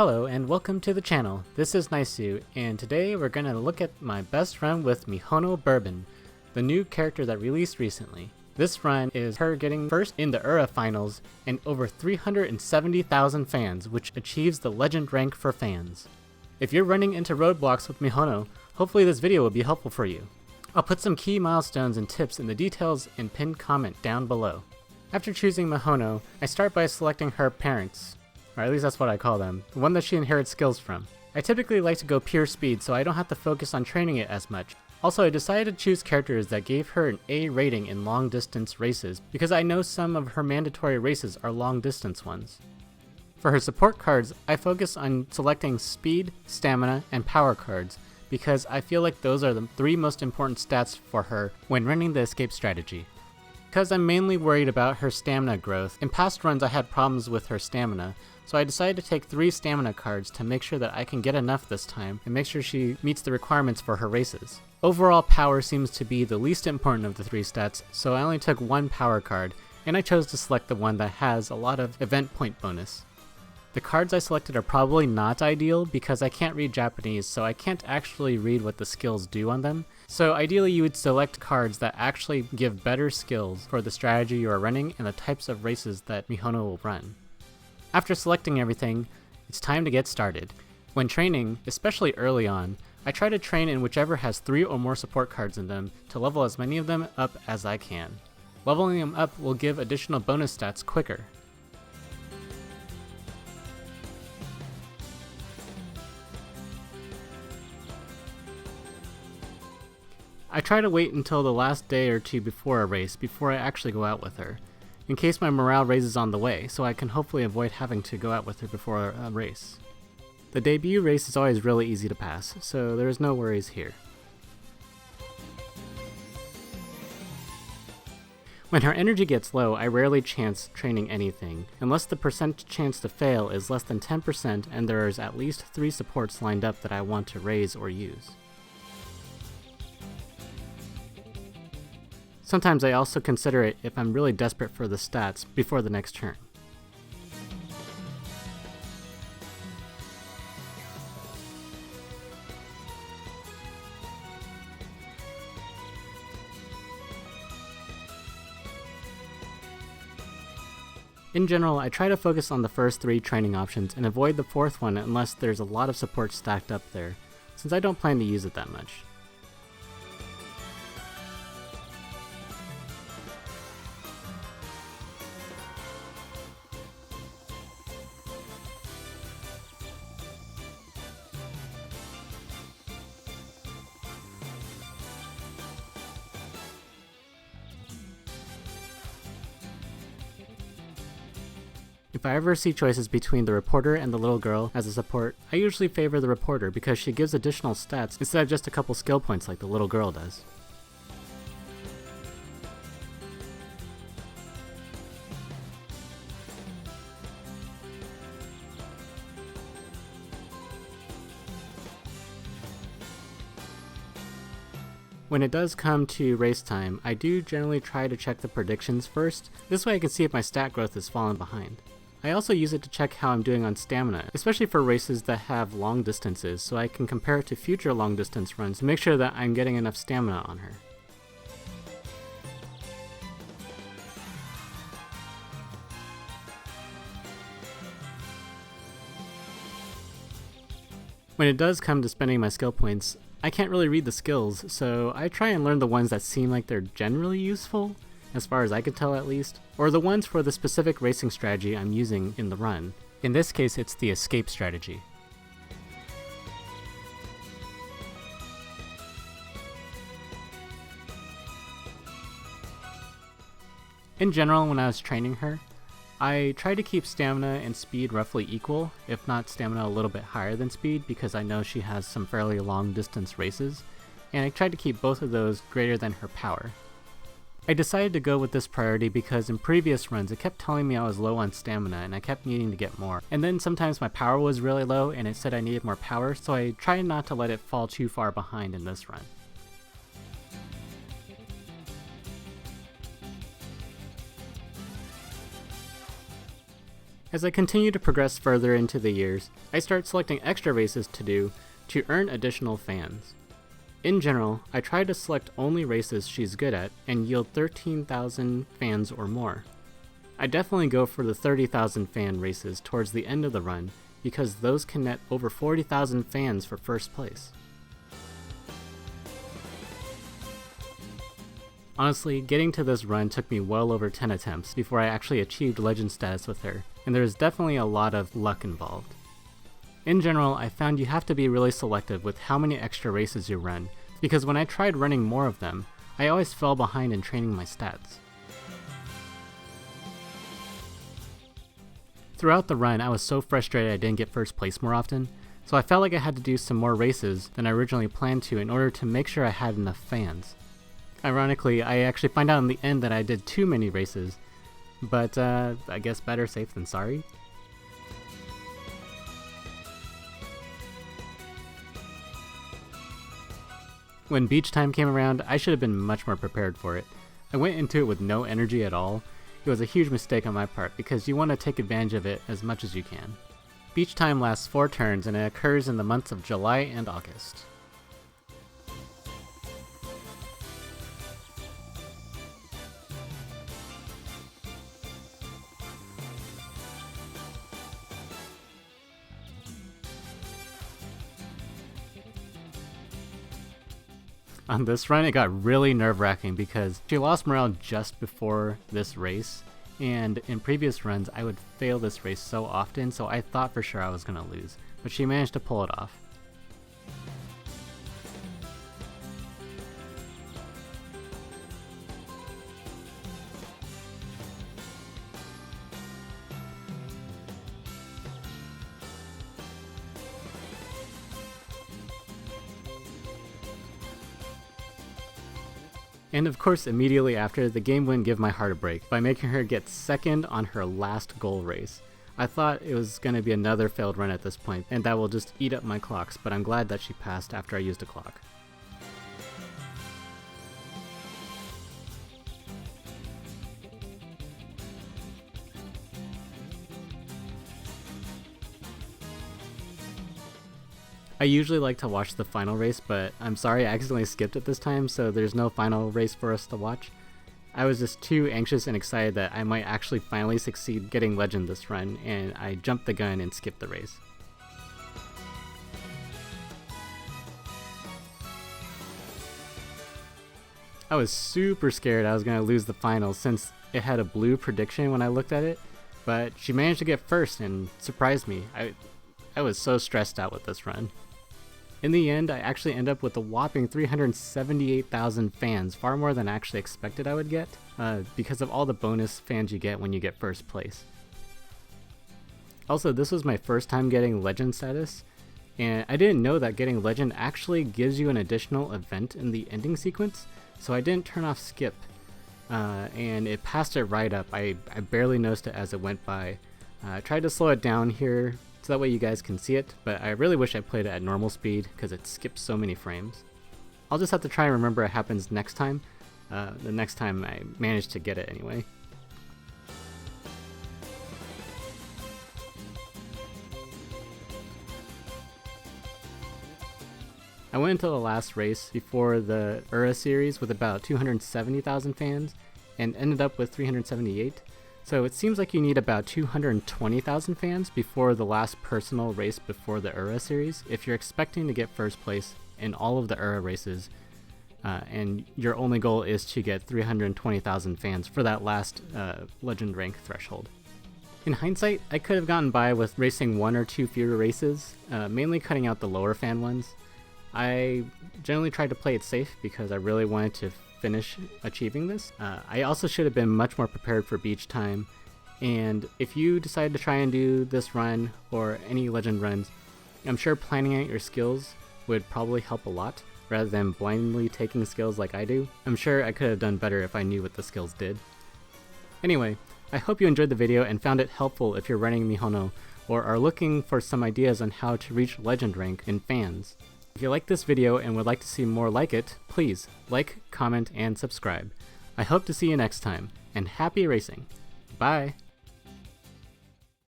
Hello and welcome to the channel. This is Naisu, and today we're going to look at my best run with Mihono Bourbon, the new character that released recently. This run is her getting first in the URA Finals and over 370,000 fans, which achieves the legend rank for fans. If you're running into roadblocks with Mihono, hopefully this video will be helpful for you. I'll put some key milestones and tips in the details and pinned comment down below. After choosing Mihono, I start by selecting her parents, or at least that's what I call them, the one that she inherits skills from. I typically like to go pure speed so I don't have to focus on training it as much. Also, I decided to choose characters that gave her an A rating in long distance races because I know some of her mandatory races are long distance ones. For her support cards, I focus on selecting speed, stamina, and power cards because I feel like those are the three most important stats for her when running the escape strategy. Because I'm mainly worried about her stamina growth, in past runs I had problems with her stamina, so I decided to take 3 stamina cards to make sure that I can get enough this time and make sure she meets the requirements for her races. Overall power seems to be the least important of the 3 stats, so I only took 1 power card, and I chose to select the one that has a lot of event point bonus. The cards I selected are probably not ideal because I can't read Japanese, so I can't actually read what the skills do on them. So ideally you would select cards that actually give better skills for the strategy you are running and the types of races that Mihono will run. After selecting everything, it's time to get started. When training, especially early on, I try to train in whichever has 3 or more support cards in them to level as many of them up as I can. Leveling them up will give additional bonus stats quicker. I try to wait until the last day or 2 before a race before I actually go out with her, in case my morale raises on the way, so I can hopefully avoid having to go out with her before a race. The debut race is always really easy to pass, so there is no worries here. When her energy gets low, I rarely chance training anything, unless the percent chance to fail is less than 10% and there is at least 3 supports lined up that I want to raise or use. Sometimes I also consider it if I'm really desperate for the stats before the next turn. In general, I try to focus on the first 3 training options and avoid the 4th one unless there's a lot of support stacked up there, since I don't plan to use it that much. If I ever see choices between the reporter and the little girl as a support, I usually favor the reporter because she gives additional stats instead of just a couple skill points like the little girl does. When it does come to race time, I do generally try to check the predictions first. This way I can see if my stat growth has fallen behind. I also use it to check how I'm doing on stamina, especially for races that have long distances, so I can compare it to future long distance runs to make sure that I'm getting enough stamina on her. When it does come to spending my skill points, I can't really read the skills, so I try and learn the ones that seem like they're generally useful, as far as I can tell at least, or the ones for the specific racing strategy I'm using in the run. In this case, it's the escape strategy. In general, when I was training her, I try to keep stamina and speed roughly equal, if not stamina a little bit higher than speed because I know she has some fairly long distance races, and I tried to keep both of those greater than her power. I decided to go with this priority because in previous runs it kept telling me I was low on stamina and I kept needing to get more, and then sometimes my power was really low and it said I needed more power, so I tried not to let it fall too far behind in this run. As I continue to progress further into the years, I start selecting extra races to do to earn additional fans. In general, I try to select only races she's good at and yield 13,000 fans or more. I definitely go for the 30,000 fan races towards the end of the run because those can net over 40,000 fans for first place. Honestly, getting to this run took me well over 10 attempts before I actually achieved legend status with her, and there is definitely a lot of luck involved. In general, I found you have to be really selective with how many extra races you run, because when I tried running more of them, I always fell behind in training my stats. Throughout the run, I was so frustrated I didn't get first place more often, so I felt like I had to do some more races than I originally planned to in order to make sure I had enough fans. Ironically, I actually find out in the end that I did too many races, but I guess better safe than sorry. When beach time came around, I should have been much more prepared for it. I went into it with no energy at all. It was a huge mistake on my part because you want to take advantage of it as much as you can. Beach time lasts 4 turns and it occurs in the months of July and August. On this run, it got really nerve-wracking because she lost morale just before this race, and in previous runs I would fail this race so often, so I thought for sure I was going to lose, but she managed to pull it off. And of course, immediately after, the game wouldn't give my heart a break by making her get second on her last goal race. I thought it was going to be another failed run at this point, and that will just eat up my clocks, but I'm glad that she passed after I used a clock. I usually like to watch the final race, but I'm sorry I accidentally skipped it this time, so there's no final race for us to watch. I was just too anxious and excited that I might actually finally succeed getting legend this run, and I jumped the gun and skipped the race. I was super scared I was going to lose the finals since it had a blue prediction when I looked at it, but she managed to get first and surprised me. I was so stressed out with this run. In the end, I actually end up with a whopping 378,000 fans, far more than I actually expected I would get, because of all the bonus fans you get when you get first place. Also, this was my first time getting legend status, and I didn't know that getting legend actually gives you an additional event in the ending sequence, so I didn't turn off skip, and it passed it right up. I barely noticed it as it went by. I tried to slow it down here, so that way you guys can see it, but I really wish I played it at normal speed because it skips so many frames. I'll just have to try and remember it happens next time, the next time I manage to get it anyway. I went into the last race before the URA series with about 270,000 fans and ended up with 378. So it seems like you need about 220,000 fans before the last personal race before the URA series if you're expecting to get first place in all of the URA races, and your only goal is to get 320,000 fans for that last legend rank threshold. In hindsight, I could have gotten by with racing 1 or 2 fewer races, mainly cutting out the lower fan ones. I generally tried to play it safe because I really wanted to finish achieving this. I also should have been much more prepared for beach time, and if you decide to try and do this run or any legend runs, I'm sure planning out your skills would probably help a lot rather than blindly taking skills like I do. I'm sure I could have done better if I knew what the skills did. Anyway, I hope you enjoyed the video and found it helpful if you're running Mihono or are looking for some ideas on how to reach legend rank in fans. If you like this video and would like to see more like it, please like, comment, and subscribe. I hope to see you next time, and happy racing! Bye!